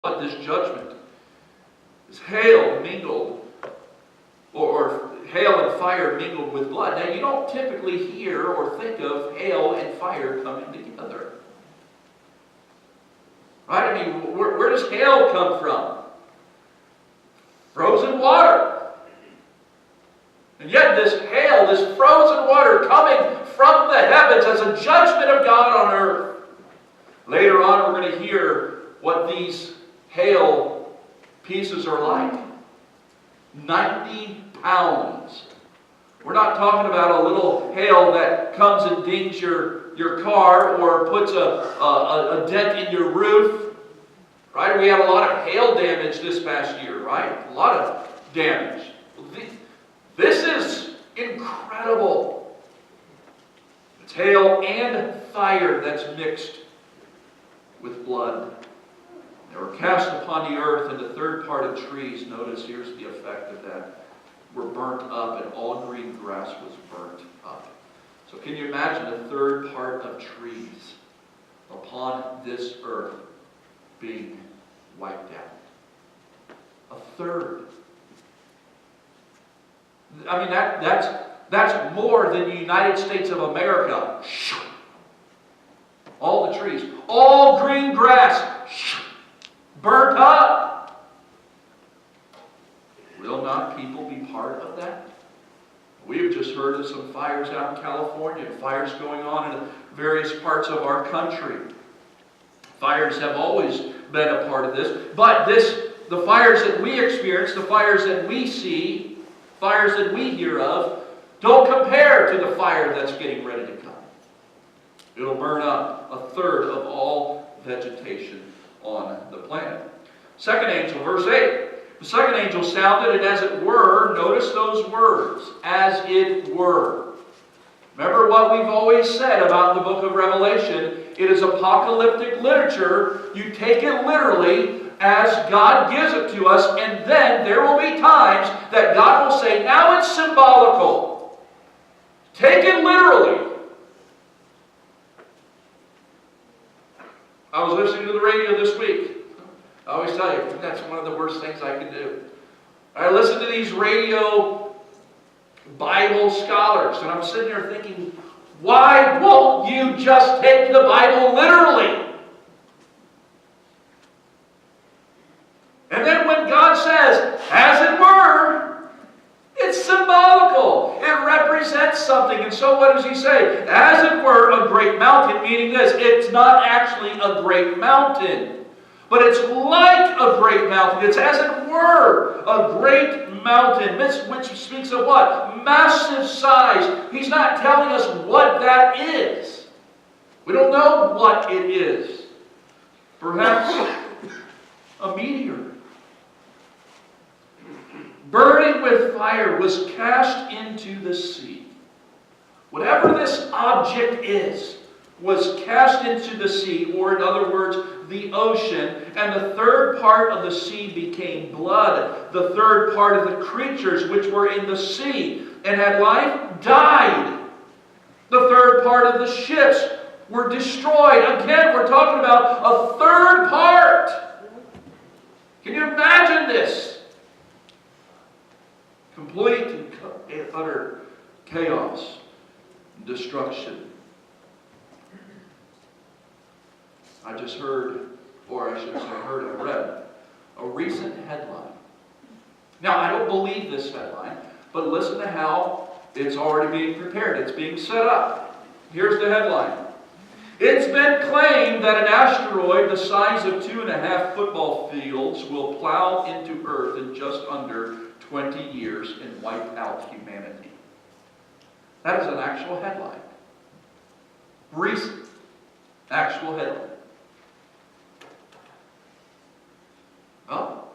But this judgment is hail mingled, or hail and fire mingled with blood. Now, you don't typically hear or think of hail and fire coming together. Right? I mean, where does hail come from? Frozen water. And yet this hail, this frozen water coming from the heavens as a judgment of God on earth. Later on, we're going to hear what these hail pieces are like. 90 pounds. We're not talking about a little hail that comes and dings your car or puts a dent in your roof. Right? We had a lot of hail damage this past year, right? A lot of damage. This is incredible. It's hail and fire that's mixed with blood. They were cast upon the earth, and the third part of trees, notice here's the effect of that, were burnt up, and all green grass was burnt up. So can you imagine the third part of trees upon this earth being wiped out? A third. I mean, that's more than the United States of America. All the trees, all green grass, burnt up. Will not people be part of that? We've just heard of some fires out in California, fires going on in various parts of our country. Fires have always been a part of this, but the fires that we experience, the fires that we see, fires that we hear of, don't compare to the fire that's getting ready to come. It'll burn up a third of all vegetation on the planet. Second angel, verse 8. The second angel sounded, and as it were, notice those words, as it were. Remember what we've always said about the book of Revelation. It is apocalyptic literature. You take it literally as God gives it to us, and then there will be times that God will say, now it's symbolical. Take it literally. I was listening to the radio this week. I always tell you, that's one of the worst things I can do. I listen to these radio Bible scholars, and I'm sitting there thinking, why won't you just take the Bible literally? And then when God says, as it were, it's symbolical. It represents something. And so what does he say? As it were, a great mountain, meaning this, it's not actually a great mountain, but it's like a great mountain. It's as it were a great mountain, which speaks of what? Massive size. He's not telling us what that is. We don't know what it is. Perhaps a meteor, burning with fire, was cast into the sea. Whatever this object is, was cast into the sea, or in other words, the ocean, and the third part of the sea became blood. The third part of the creatures which were in the sea and had life died. The third part of the ships were destroyed. Again, we're talking about a third part. Can you imagine this? Complete and utter chaos and destruction. I just heard, or I should say I read, a recent headline. Now, I don't believe this headline, but listen to how it's already being prepared. It's being set up. Here's the headline. It's been claimed that an asteroid the size of 2.5 football fields will plow into Earth in just under 20 years and wipe out humanity. That is an actual headline. Recent actual headline. Well,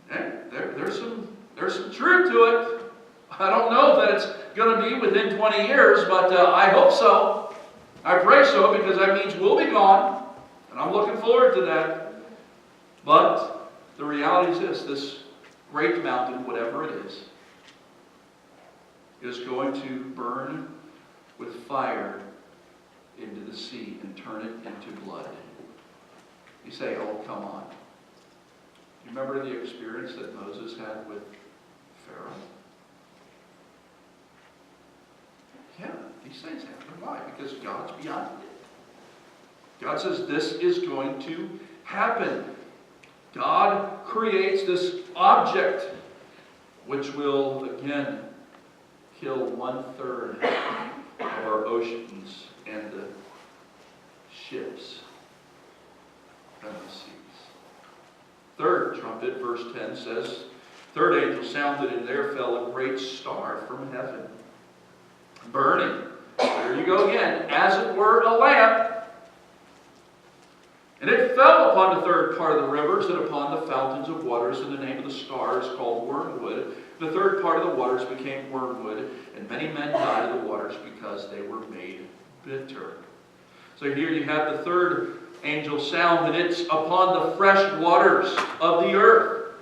there's some truth to it. I don't know that it's going to be within 20 years, but I hope so. I pray so, because that means we'll be gone, and I'm looking forward to that. But the reality is this great mountain, whatever it is going to burn with fire into the sea and turn it into blood. You say, oh, come on. remember the experience that Moses had with Pharaoh? Yeah, these things happen. Why? Because God's beyond it. God says this is going to happen. God creates this object which will, again, kill 1/3 of our oceans and the ships and the seas. Third trumpet, verse 10 says, third angel sounded, and there fell a great star from heaven, burning. There you go again, as it were a lamp. And it fell upon the third part of the rivers and upon the fountains of waters, and the name of the star is called wormwood. The third part of the waters became wormwood, and many men died of the waters because they were made bitter. So here you have the third angel sound, and it's upon the fresh waters of the earth.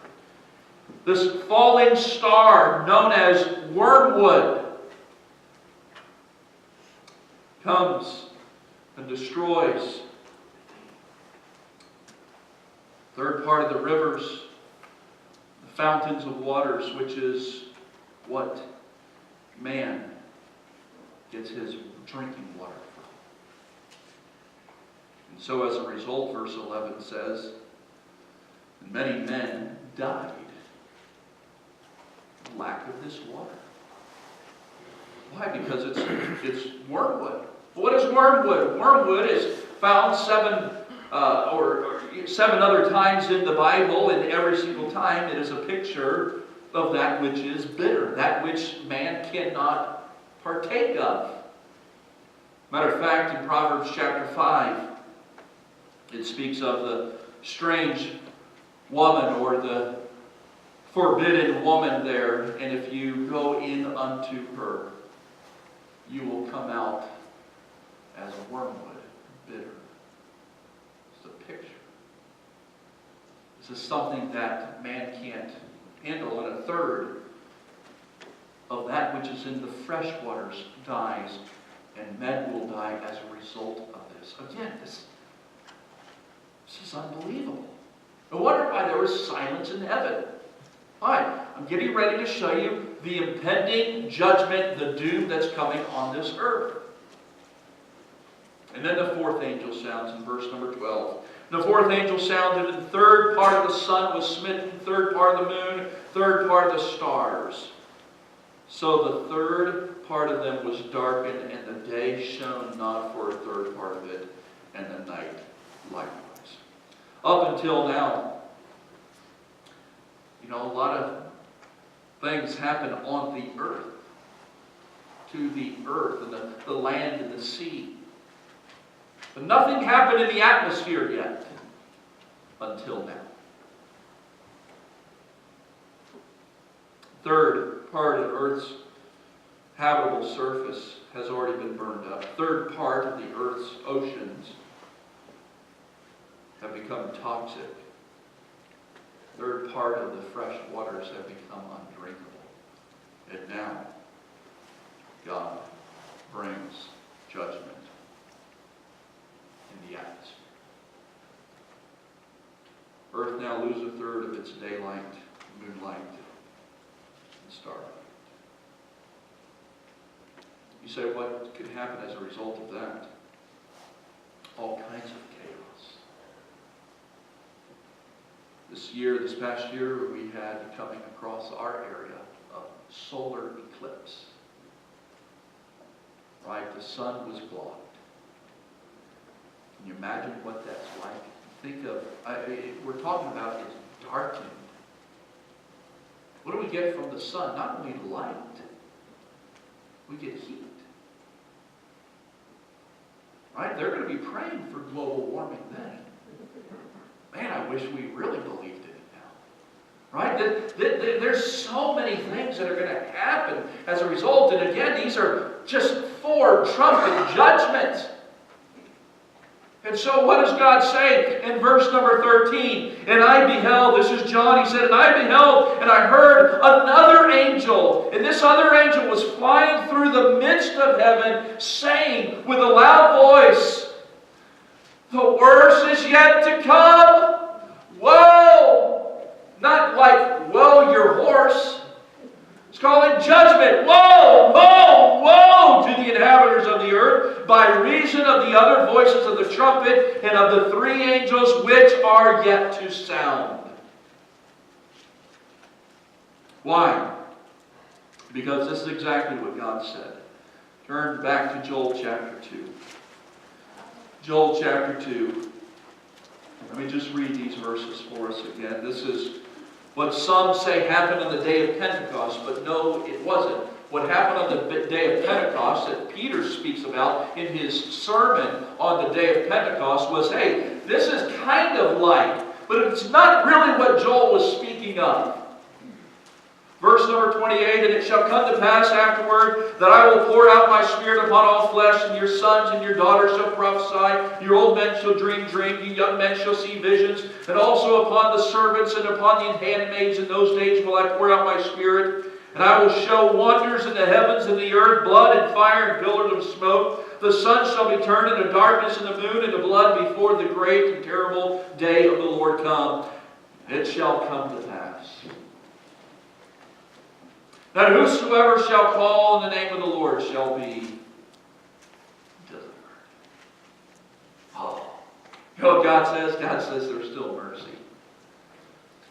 This falling star, known as wormwood, comes and destroys. Third part of the rivers, the fountains of waters, which is what man gets his drinking water from. And so as a result, verse 11 says, many men died of lack of this water. Why? Because it's wormwood. What is wormwood? Wormwood is found seven other times in the Bible, and every single time it is a picture of that which is bitter, that which man cannot partake of. Matter of fact, in Proverbs chapter 5, it speaks of the strange woman, or the forbidden woman there, and if you go in unto her, you will come out as a wormwood, bitter. It's a picture. This is something that man can't handle, and a third of that which is in the fresh waters dies, and men will die as a result of this. Again, this is unbelievable. No wonder why there was silence in heaven. Why? I'm getting ready to show you the impending judgment, the doom that's coming on this earth. And then the fourth angel sounds in verse number 12. The fourth angel sounded, and the third part of the sun was smitten, third part of the moon, third part of the stars. So the third part of them was darkened, and the day shone not for a third part of it, and the night likewise. Up until now, a lot of things happen on the earth, to the earth and the land and the sea. But nothing happened in the atmosphere yet, until now. Third part of Earth's habitable surface has already been burned up. Third part of the Earth's oceans have become toxic. Third part of the fresh waters have become undrinkable. And now, God brings judgment in the atmosphere. Earth now loses a third of its daylight, moonlight, and starlight. You say, what could happen as a result of that? All kinds of chaos. This past year, we had coming across our area a solar eclipse. Right? The sun was blocked. Can you imagine what that's like? Think of, we're talking about it's darkened. What do we get from the sun? Not only light, we get heat. Right? They're going to be praying for global warming then. Man, I wish we really believed in it now. Right? There's so many things that are going to happen as a result. And again, these are just 4 trumpet judgments. And so what does God say in verse number 13? And I beheld, this is John, he said, and I beheld, and I heard another angel. And this other angel was flying through the midst of heaven, saying with a loud voice, the worst is yet to come. Woe! the trumpet and of the 3 angels which are yet to sound. Why? Because this is exactly what God said. Turn back to Joel chapter 2. Joel chapter 2. Let me just read these verses for us again. This is what some say happened on the day of Pentecost, but no, it wasn't. What happened on the day of Pentecost that Peter speaks about in his sermon on the day of Pentecost was, hey, this is kind of like, but it's not really what Joel was speaking of. Verse number 28, and it shall come to pass afterward that I will pour out my Spirit upon all flesh, and your sons and your daughters shall prophesy, your old men shall dream dreams, you young men shall see visions, and also upon the servants and upon the handmaids in those days will I pour out my Spirit, and I will show wonders in the heavens and the earth, blood and fire and pillars of smoke. The sun shall be turned into darkness, and the moon into blood before the great and terrible day of the Lord come. It shall come to pass that whosoever shall call on the name of the Lord shall be delivered. Oh. You know what God says? God says there's still mercy.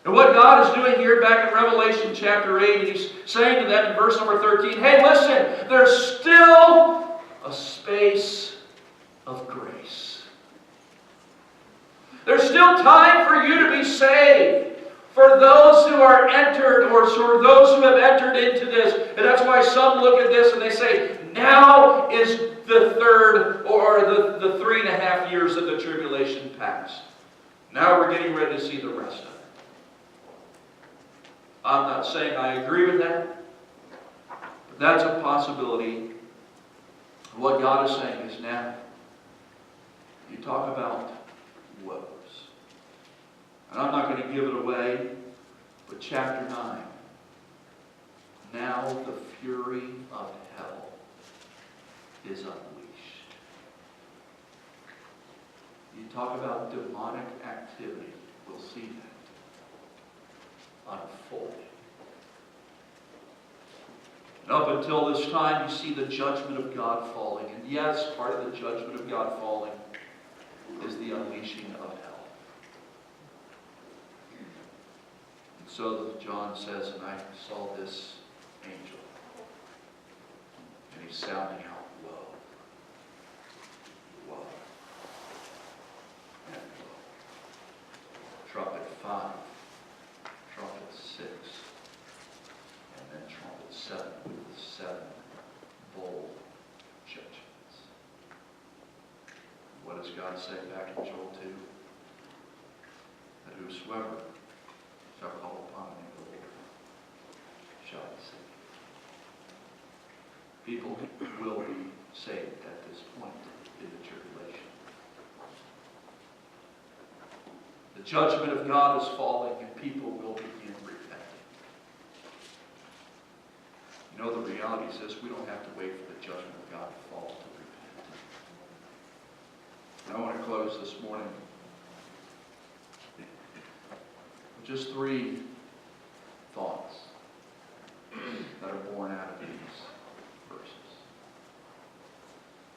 And what God is doing here back in Revelation chapter 8, and He's saying to them in verse number 13, hey, listen, there's still a space of grace. There's still time for you to be saved. For those who are entered, or for those who have entered into this. And that's why some look at this and they say, now is the third, or the 3.5 years of the tribulation past. Now we're getting ready to see the rest of it. I'm not saying I agree with that, but that's a possibility. What God is saying is now, you talk about woes. And I'm not going to give it away, but chapter 9. Now the fury of hell is unleashed. You talk about demonic activity. We'll see that unfolding. And up until this time, you see the judgment of God falling. And yes, part of the judgment of God falling is the unleashing of hell. So John says, and I saw this angel, and he's sounding out, woe, woe, and woe. Trumpet 5, trumpet 6, and then trumpet 7 with 7 bold judgments. What does God say back in Joel 2? That whosoever shall call upon the name of the Lord shall be saved. People will be saved at this point in the tribulation. The judgment of God is falling and people will begin repenting. You know, the reality says we don't have to wait for the judgment of God to fall to repent. And I want to close this morning just 3 thoughts that are born out of these verses.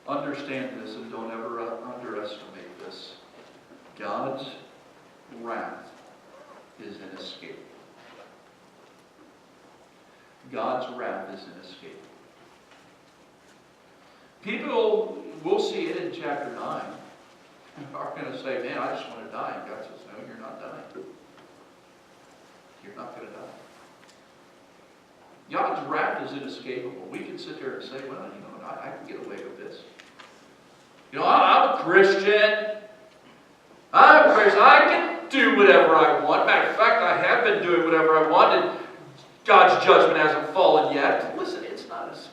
Understand this and don't ever underestimate this. God's wrath is inescapable. God's wrath is inescapable. People, we'll see it in chapter 9, are going to say, man, I just want to die. And God says, no, you're not dying. You're not going to die. God's wrath is inescapable. We can sit there and say, well, you know, I can get away with this. You know, I'm a Christian. I'm a Christian. I can do whatever I want. Matter of fact, I have been doing whatever I want, and God's judgment hasn't fallen yet. Listen, it's not escapable.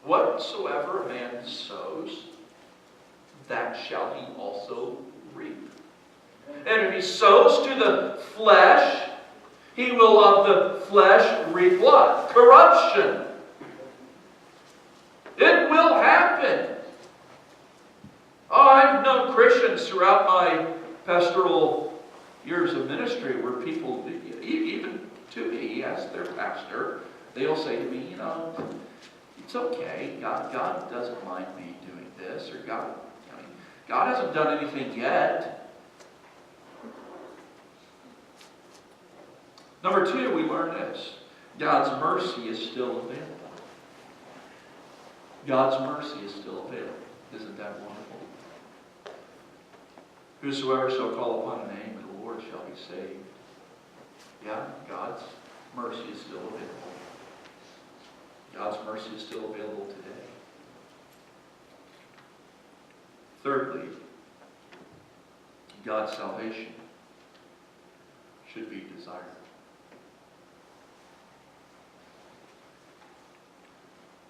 Whatsoever a man sows, that shall he also reap. And if he sows to the flesh, he will of the flesh reap what? Corruption. It will happen. Oh, I've known Christians throughout my pastoral years of ministry where people, even to me as their pastor, they'll say to me, you know, It's okay. God doesn't mind me doing this, or God hasn't done anything yet. Number two, we learn this. God's mercy is still available. God's mercy is still available. Isn't that wonderful? Whosoever shall call upon the name of the Lord shall be saved. Yeah, God's mercy is still available. God's mercy is still available today. Thirdly, God's salvation should be desired.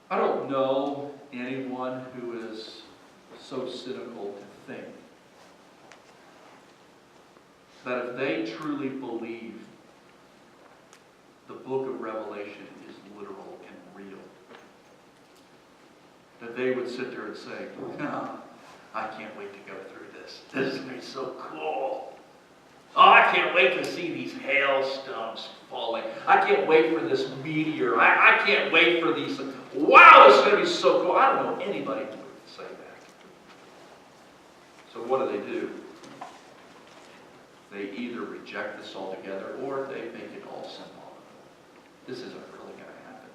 I don't know anyone who is so cynical to think that if they truly believe the book of Revelation is literal and real, that they would sit there and say, I can't wait to go through this. This is going to be so cool. Oh, I can't wait to see these hailstones falling. I can't wait for this meteor. I can't wait for these. Wow, this is going to be so cool. I don't know anybody who would say that. So what do? They either reject this altogether or they make it all symbolic. This isn't really going to happen.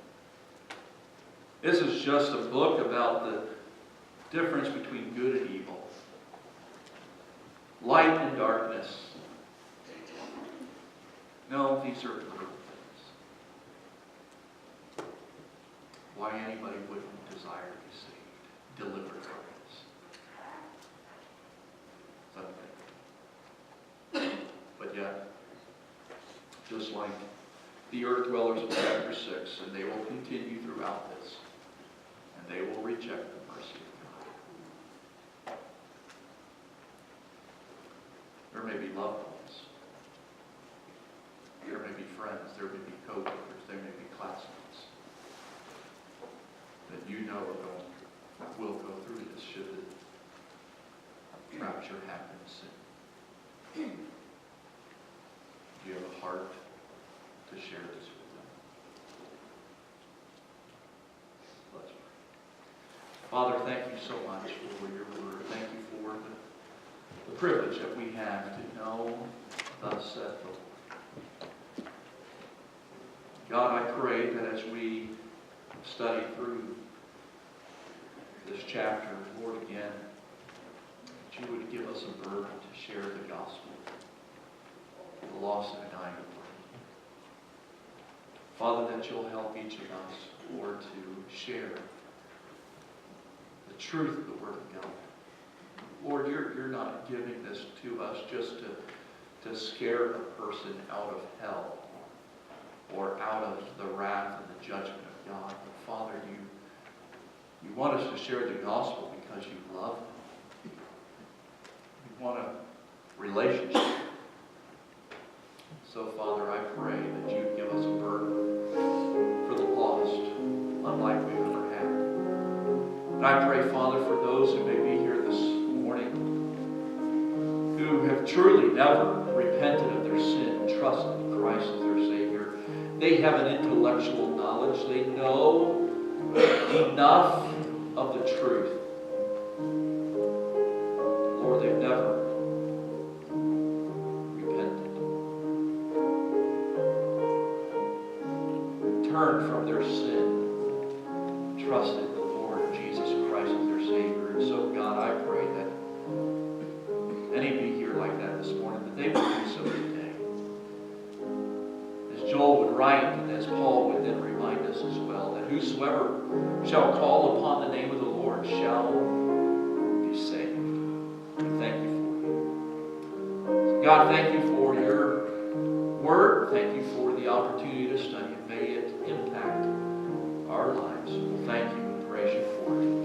This is just a book about the difference between good and evil, light and darkness. No, these are little things. Why anybody wouldn't desire to be saved, delivered from this. But yet, just like the earth dwellers of chapter 6, and they will continue throughout this, and they will reject the mercy of God. There may be loved ones. There may be friends. There may be co-workers. There may be classmates that you know will go through this should the rapture happen soon. Do you have a heart to share this with them? Let's pray. Father, thank you so much for your word. Thank you for the privilege that we have to know thus saith the Lord. God, I pray that as we study through this chapter, Lord, again, that you would give us a burden to share the gospel with the lost and dying world. Father, that you'll help each of us, Lord, to share the truth of the Word of God. Lord, you're not giving this to us just to scare a person out of hell or out of the wrath and the judgment of God. But Father, you want us to share the gospel because you love them. You want a relationship. So, Father, I pray that you give us a burden for the lost, unlike we've ever had. And I pray, Father, for those who may be here this morning, who have truly never repented of their sin and trusted in Christ as their Savior. They have an intellectual knowledge. They know enough of the truth. Lord, they've never repented. Turned from their sin. Trusted the Lord Jesus Christ as their Savior. And so, God, I pray that any be here like that this morning, that they would do so today. As Joel would write, and as Paul would then remind us as well, that whosoever shall call upon the name of the Lord shall be saved. We thank you for it. God, thank you for your word. Thank you for the opportunity to study it. May it impact our lives. Thank you and praise you for it.